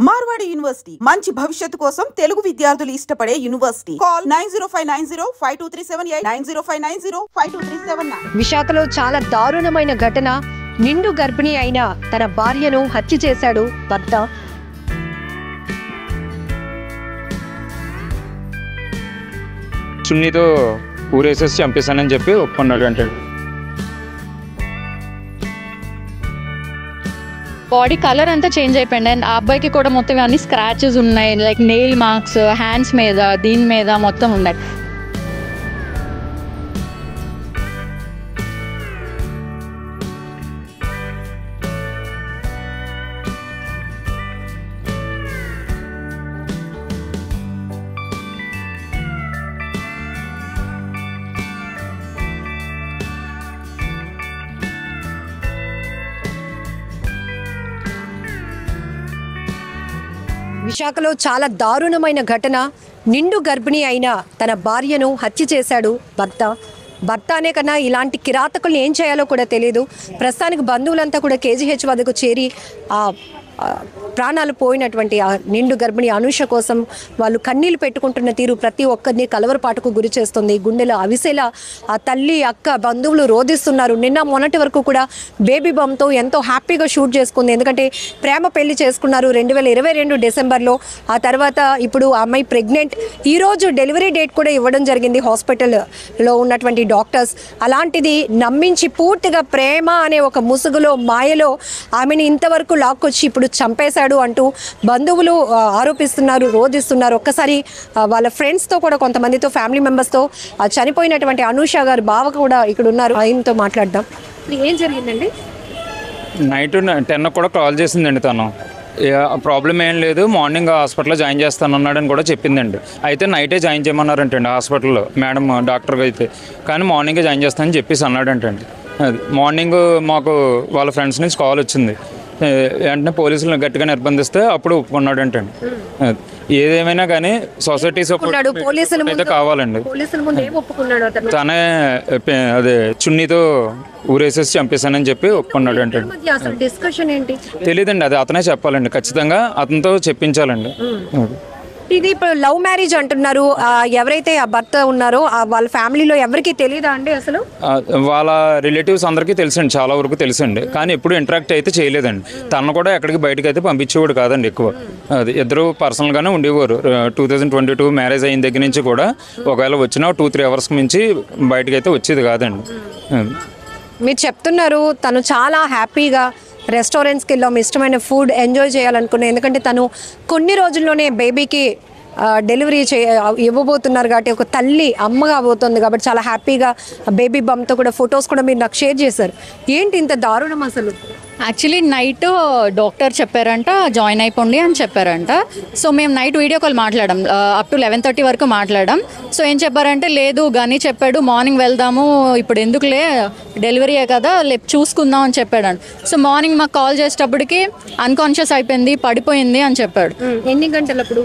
Marwadi university మంచి భవిష్యత్తు కోసం తెలుగు విద్యార్థులు ఇష్టపడే యూనివర్సిటీ. కాల్ 9059052378 9059052379. విశాఖలో చాలా దారుణమైన ఘటన. నిండు గర్భిణి అయిన తన భార్యను హత్య చేశాడు భర్త. చున్నీతో ఊరేసేసి చంపేశానని చెప్పి ఒప్పుకున్నాడు. అంటే బాడీ కలర్ అంతా చేంజ్ అయిపోయింది. అండ్ ఆ అబ్బాయికి కూడా మొత్తం అన్ని స్క్రాచెస్ ఉన్నాయి, లైక్ నెయిల్ మార్క్స్ హ్యాండ్స్ మీద, దీని మీద మొత్తం ఉన్నాయి. విశాఖలో చాలా దారుణమైన ఘటన. నిండు గర్భిణి అయిన తన భార్యను హత్య చేశాడు భర్త. భర్త అనే కన్నా ఇలాంటి కిరాతకుల్ని ఏం చేయాలో కూడా తెలియదు. ప్రస్తుతానికి బంధువులంతా కూడా కేజీహెచ్ వద్దకు చేరి ప్రాణాలు పోయినటువంటి ఆ నిండు గర్భిణి అనూష కోసం వాళ్ళు కన్నీళ్లు పెట్టుకుంటున్న తీరు ప్రతి ఒక్కరిని కలవరపాటుకు గురి చేస్తుంది. గుండెలో అవిసేలా ఆ తల్లి అక్క బంధువులు రోధిస్తున్నారు. నిన్న మొన్నటి వరకు కూడా బేబీ బంతో ఎంతో హ్యాపీగా షూట్ చేసుకుంది. ఎందుకంటే ప్రేమ పెళ్లి చేసుకున్నారు 2022 డిసెంబర్లో. ఆ తర్వాత ఇప్పుడు ఆ అమ్మాయి ప్రెగ్నెంట్. ఈరోజు డెలివరీ డేట్ కూడా ఇవ్వడం జరిగింది హాస్పిటల్లో ఉన్నటువంటి డాక్టర్స్. అలాంటిది నమ్మించి పూర్తిగా ప్రేమ అనే ఒక ముసుగులో మాయలో ఆమెను ఇంతవరకు లాక్కొచ్చి ఇప్పుడు చంపేశాడు అంటూ బంధువులు ఆరోపిస్తున్నారు, రోధిస్తున్నారు. ఒక్కసారి వాళ్ళ ఫ్రెండ్స్తో కూడా కొంతమందితో ఫ్యామిలీ మెంబర్స్తో చనిపోయినటువంటి అనూష గారు బావ కూడా ఇక్కడ ఉన్నారు, ఆయనతో మాట్లాడదాం. ఏం జరిగిందండి? నైట్ 10 కూడా కాల్ చేసిందండి. తను ప్రాబ్లం ఏం లేదు, మార్నింగ్ హాస్పిటల్లో జాయిన్ చేస్తానన్నాడని కూడా చెప్పిందండి. అయితే నైటే జాయిన్ చేయమన్నారంటండి హాస్పిటల్లో మేడం డాక్టర్గా అయితే. కానీ మార్నింగే జాయిన్ చేస్తానని చెప్పేసి అన్నాడంటండి. అది మార్నింగ్ మాకు వాళ్ళ ఫ్రెండ్స్ నుంచి కాల్ వచ్చింది. వెంటనే పోలీసులను గట్టిగా నిర్బంధిస్తే అప్పుడు ఒప్పుకున్నాడు అంటండి. ఏదేమైనా కానీ సొసైటీ సపోర్ట్ అయితే కావాలండి. తనే అదే చున్నీతో ఊరేసేసి చంపేశానని చెప్పి ఒప్పుకున్నాడు అంటే తెలియదండి. అది అతనే చెప్పాలండి. ఖచ్చితంగా అతనితో చెప్పించాలండి. ఇది ఇప్పుడు లవ్ మ్యారేజ్ అంటున్నారు. ఎవరైతే ఆ భర్త ఉన్నారో వాళ్ళ ఫ్యామిలీలో ఎవరికి తెలియదా అండి? అసలు వాళ్ళ రిలేటివ్స్ అందరికీ తెలుసండి, చాలా వరకు తెలుసండి. కానీ ఎప్పుడు ఇంటరాక్ట్ అయితే చేయలేదండి. తను కూడా ఎక్కడికి బయటకు అయితే పంపించేవాడు కాదండి ఎక్కువ. అది ఇద్దరు పర్సనల్గానే ఉండేవారు. 2022 మ్యారేజ్ అయిన దగ్గర నుంచి కూడా ఒకవేళ వచ్చినా 2-3 అవర్స్కి మించి బయటకు అయితే వచ్చేది కాదండి. మీరు చెప్తున్నారు తను చాలా హ్యాపీగా రెస్టారెంట్స్కి వెళ్ళాము, ఇష్టమైన ఫుడ్ ఎంజాయ్ చేయాలనుకున్నాను. ఎందుకంటే తను కొన్ని రోజుల్లోనే బేబీకి డెలివరీ ఇవ్వబోతున్నారు కాబట్టి ఒక తల్లి అమ్మగా పోతుంది కాబట్టి చాలా హ్యాపీగా బేబీ బంతో కూడా ఫొటోస్ కూడా మీరు నాకు షేర్ చేశారు. ఏంటి ఇంత దారుణం అసలు? యాక్చువల్లీ నైట్ డాక్టర్ చెప్పారంట జాయిన్ అయిపోండి అని చెప్పారంట. సో మేము నైట్ వీడియో కాల్ మాట్లాడాం, అప్ టు 11:30 వరకు మాట్లాడాం. సో ఏం చెప్పారంటే లేదు గని చెప్పాడు, మార్నింగ్ వెళ్దాము, ఇప్పుడు ఎందుకులే డెలివరీయే కదా చూసుకుందాం అని చెప్పాడు. సో మార్నింగ్ మాకు కాల్ చేసేటప్పటికి అన్కాన్షియస్ అయిపోయింది, పడిపోయింది అని చెప్పాడు. ఎన్ని గంటలప్పుడు?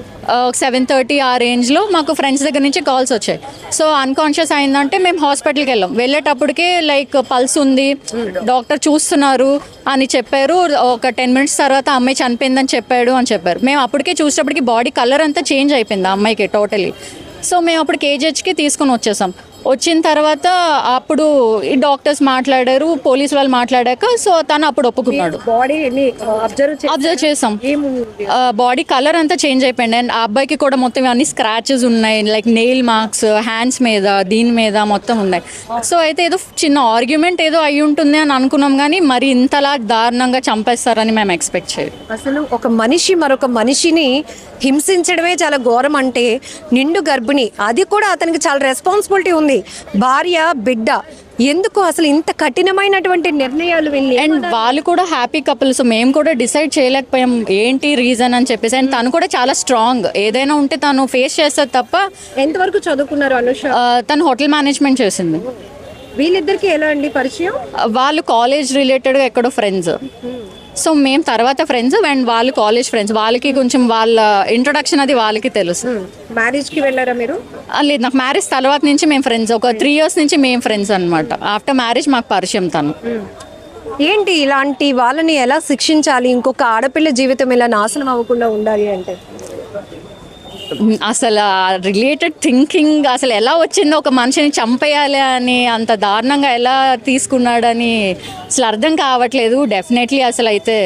7:30 ఆ రేంజ్లో మాకు ఫ్రెండ్స్ దగ్గర నుంచి కాల్స్ వచ్చాయి. సో అన్కాన్షియస్ అయిందంటే మేము హాస్పిటల్కి వెళ్ళాం. వెళ్ళేటప్పటికే లైక్ పల్స్ ఉంది, డాక్టర్ చూస్తున్నారు అని చెప్పారు. ఒక 10 మినిట్స్ తర్వాత అమ్మాయి చనిపోయిందని చెప్పాడు అని చెప్పారు. మేము అప్పటికే చూసేటప్పటికి బాడీ కలర్ అంతా చేంజ్ అయిపోయింది ఆ అమ్మాయికి టోటలీ. సో మేము అప్పుడు కేజీహెచ్కి తీసుకొని వచ్చేసాం. వచ్చిన తర్వాత అప్పుడు ఈ డాక్టర్స్ మాట్లాడారు, పోలీసు వాళ్ళు మాట్లాడాక సో తను అప్పుడు ఒప్పుకున్నాడు. అబ్జర్వ్ చేసాం, బాడీ కలర్ అంతా చేంజ్ అయిపోయింది. అండ్ ఆ అబ్బాయికి కూడా మొత్తం అన్ని స్క్రాచెస్ ఉన్నాయి, లైక్ నెయిల్ మార్క్స్ హ్యాండ్స్ మీద, దీని మీద మొత్తం ఉన్నాయి. సో అయితే ఏదో చిన్న ఆర్గ్యుమెంట్ ఏదో అయి ఉంటుంది అని అనుకున్నాం, కానీ మరి ఇంతలా దారుణంగా చంపేస్తారని మేము ఎక్స్పెక్ట్ చేయలేదు. అసలు ఒక మనిషి మరొక మనిషిని హింసించడమే చాలా ఘోరం. అంటే నిండు గర్భిణి, అది కూడా అతనికి చాలా రెస్పాన్సిబిలిటీ ఉంది, భార్య బిడ్డ. ఎందుకు అసలు ఇంత కఠినమైనటువంటి నిర్ణయాలు వెళ్ళి? అండ్ వాళ్ళు కూడా హ్యాపీ కపుల్స్, మేము కూడా డిసైడ్ చేయలేకపోయాం ఏంటి రీజన్ అని చెప్పేసి. అండ్ తను కూడా చాలా స్ట్రాంగ్, ఏదైనా ఉంటే తను ఫేస్ చేస్తుంది తప్ప. ఎంతవరకు చదువుకున్నారు అనూష? తను హోటల్ మేనేజ్మెంట్ చేసింది. వీళ్ళిద్దరికి ఎలా అండి పరిచయం? వాళ్ళు కాలేజ్ రిలేటెడ్గా ఎక్కడో ఫ్రెండ్స్. సో మేము తర్వాత ఫ్రెండ్స్ అండ్ వాళ్ళు కాలేజ్ ఫ్రెండ్స్. వాళ్ళకి కొంచెం వాళ్ళ ఇంట్రొడక్షన్ అది వాళ్ళకి తెలుసు. మ్యారేజ్కి వెళ్ళారా మీరు? లేదు, నాకు మ్యారేజ్ తర్వాత నుంచి మేము ఫ్రెండ్స్. ఒక 3 years నుంచి మేము ఫ్రెండ్స్ అనమాట. ఆఫ్టర్ మ్యారేజ్ మాకు పరిచయం తను. ఏంటి ఇలాంటి వాళ్ళని ఎలా శిక్షించాలి? ఇంకొక ఆడపిల్ల జీవితం ఇలా నాశనం అవ్వకుండా ఉండాలి అంటే అసలు రిలేటెడ్ థింకింగ్ అసలు ఎలా వచ్చిందో, ఒక మనిషిని చంపేయాలి అని అంత దారుణంగా ఎలా తీసుకున్నాడని అసలు అర్థం కావట్లేదు. డెఫినెట్లీ అసలు అయితే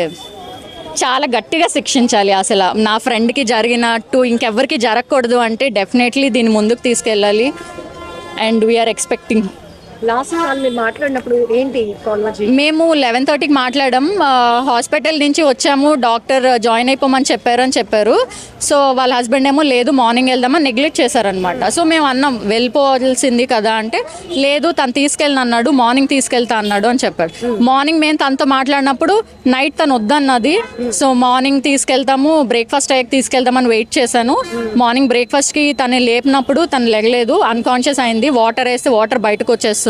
చాలా గట్టిగా శిక్షించాలి. అసలు నా ఫ్రెండ్కి జరిగినట్టు ఇంకెవ్వరికి జరగకూడదు అంటే డెఫినెట్లీ దీన్ని ముందుకు తీసుకెళ్ళాలి. And we are expecting. లాస్ట్ వాళ్ళు మాట్లాడినప్పుడు ఏంటి కాన్వర్జేషన్? మేము 11:30కి మాట్లాడాం. హాస్పిటల్ నుంచి వచ్చాము, డాక్టర్ జాయిన్ అయిపోమని చెప్పారు. సో వాళ్ళ హస్బెండ్ ఏమో లేదు మార్నింగ్ వెళ్దామని నెగ్లెక్ట్ చేశారనమాట. సో మేము అన్నాం వెళ్ళిపోవాల్సింది కదా అంటే లేదు తను తీసుకెళ్ళను అన్నాడు, మార్నింగ్ తీసుకెళ్తా అన్నాడు అని చెప్పాడు. మార్నింగ్ మేము తనతో మాట్లాడినప్పుడు నైట్ తను వద్దన్నది. సో మార్నింగ్ తీసుకెళ్తాము, బ్రేక్ఫాస్ట్ అయ్యాక తీసుకెళ్తామని వెయిట్ చేశాను. మార్నింగ్ బ్రేక్ఫాస్ట్కి తను లేపినప్పుడు తను లెగలేదు, అన్కాన్షియస్ అయింది. వాటర్ వేస్తే వాటర్ బయటకు వచ్చేస్తుంది.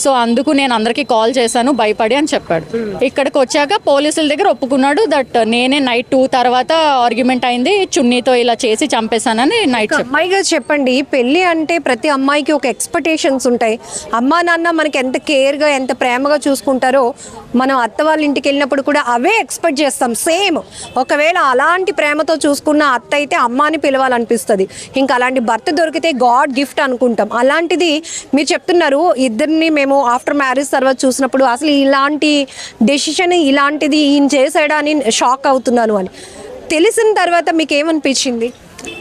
సో అందుకు నేను అందరికీ కాల్ చేశాను భయపడి అని చెప్పాడు. ఇక్కడికి వచ్చాక పోలీసుల దగ్గర ఒప్పుకున్నాడు దట్ నేనే నైట్ 2 తర్వాత ఆర్గ్యుమెంట్ అయింది, చున్నీతో ఇలా చేసి చంపేశానని నైట్ చెప్పాడు. అమ్మాయిగా చెప్పండి, పెళ్ళి అంటే ప్రతి అమ్మాయికి ఒక ఎక్స్పెక్టేషన్స్ ఉంటాయి. అమ్మా నాన్న మనకి ఎంత కేర్గా ఎంత ప్రేమగా చూసుకుంటారో మనం అత్త వాళ్ళ ఇంటికి వెళ్ళినప్పుడు కూడా అవే ఎక్స్పెక్ట్ చేస్తాం సేమ్. ఒకవేళ అలాంటి ప్రేమతో చూసుకున్న అత్త అయితే అమ్మాని పిలవాలనిపిస్తుంది. ఇంకా అలాంటి భర్త దొరికితే గాడ్ గిఫ్ట్ అనుకుంటాం. అలాంటిది మీరు చెప్తున్నారు ఇద్దరిని మేము ఆఫ్టర్ మ్యారేజ్ తర్వాత చూసినప్పుడు అసలు ఇలాంటి డెసిషన్ ఇలాంటిది ఈయన చేసాడా అని షాక్ అవుతున్నాను అని తెలిసిన తర్వాత మీకు ఏమనిపించింది?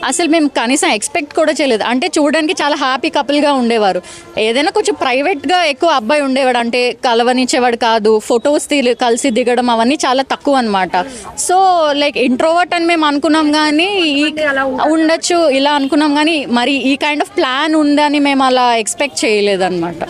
అసలు మేము కనీసం ఎక్స్పెక్ట్ కూడా చేయలేదు. అంటే చూడడానికి చాలా హ్యాపీ కపుల్గా ఉండేవారు. ఏదైనా కొంచెం ప్రైవేట్గా ఎక్కువ అబ్బాయి ఉండేవాడు, అంటే కలవనిచ్చేవాడు కాదు, ఫొటోస్ కలిసి దిగడం అవన్నీ చాలా తక్కువ అనమాట. సో లైక్ ఇంట్రోవర్ట్ అని మేము అనుకున్నాం, కానీ ఉండొచ్చు ఇలా అనుకున్నాం, కానీ మరి ఈ కైండ్ ఆఫ్ ప్లాన్ ఉందని మేము అలా ఎక్స్పెక్ట్ చేయలేదు అనమాట.